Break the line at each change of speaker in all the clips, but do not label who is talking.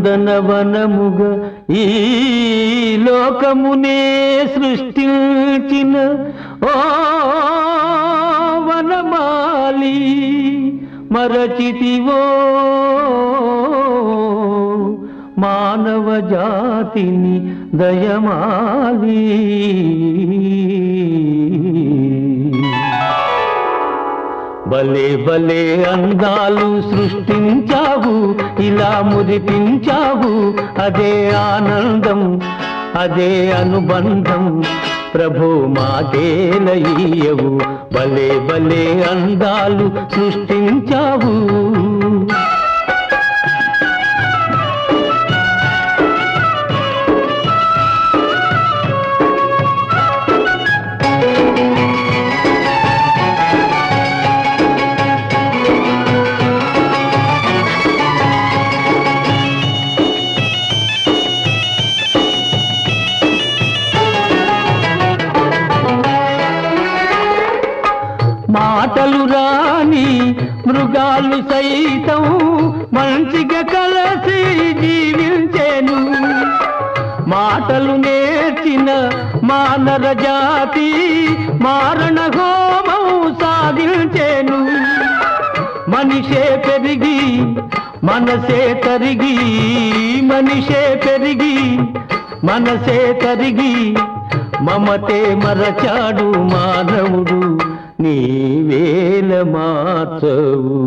నందనవనముగ ఈ లోకమునే సృష్టించిన ఓ వనమాలి మరచితివో మానవ జాతిని దయమాలి. భలే భలే అందాలు సృష్టించావు, ఇలా మురిపించావు, అదే ఆనందం, అదే అనుబంధం. ప్రభు మాకేలయ్యవు, భలే భలే అందాలు సృష్టించావు. మాటలు రాని మృగాలు సైతం మంచిగా కలిసి జీవించేను. మాటలు నేర్చిన మానవ జాతి మారణ హోమం సాగించేను. మనిషే పెరిగి మనసే తరిగి, మనిషే పెరిగి మనసే తరిగి, మమతే మరచాడు మానవుడు, నీవేల మార్చవు.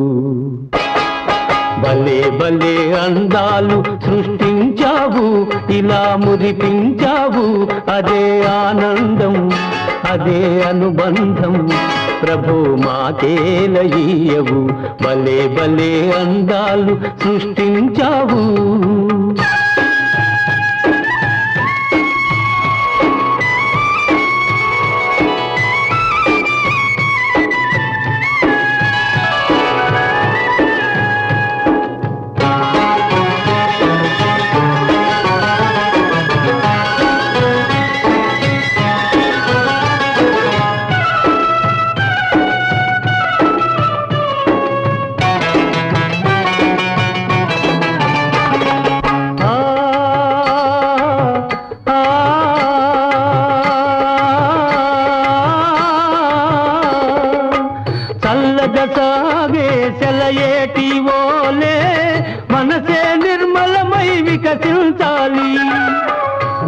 భలే భలే అందాలు సృష్టించావు, ఇలా మురిపించావు, అదే ఆనందం, అదే అనుబంధం. ప్రభు మాకేలయ్యవు, భలే భలే అందాలు సృష్టించావు. చల్లగా సాగే సెలయేటి ఓలే మనసే నిర్మలమై వికసించాలి.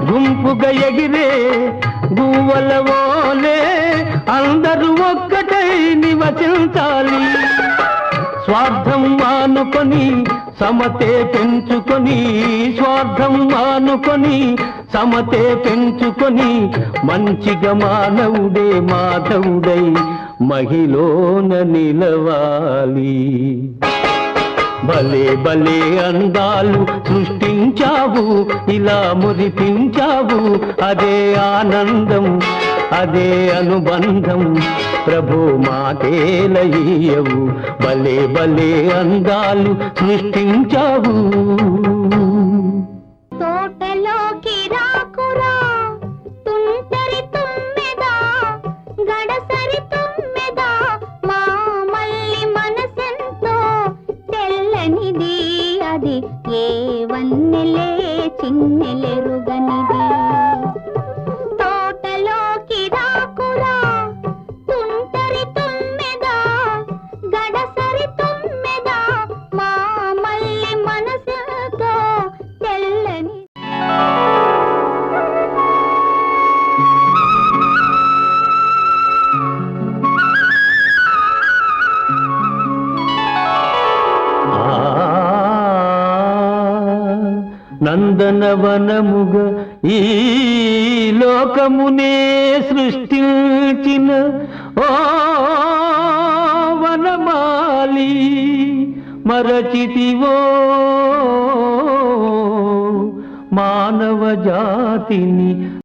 గుంపుగా ఎగిరే గువ్వల ఓలే అందరూ ఒక్కటై నివసించాలి. స్వార్థం మానుకొని సమతే పెంచుకొని, స్వార్థం మానుకొని సమతే పెంచుకొని, మంచిగా మానవుడే మాధవుడై మహిళన నిలవాలి. భలే భలే అందాలు సృష్టించావు, ఇలా మురిపించావు, అదే ఆనందం, అదే అనుబంధం. ప్రభు మాకేలయ్యవు, భలే భలే అందాలు సృష్టించావు.
తోటలోకి రాకురా తుంటరి తుమ్మెదా, గడసరి తుమ్మెదా, మా మల్లి మనసెంతో తెల్లనిది, అది ఏ వన్నెలే చిన్నెలెరుగనిది. తోటలోకి రాకురా తుంటరి తుమ్మెదా, గడసరి తుమ్మెదా, మా మల్లి మనసెంతో తెల్లని.
నందనవనముగ ఈ లోకమునే సృష్టించిన ఓ వనమాలి మరచితివో మానవ జాతిని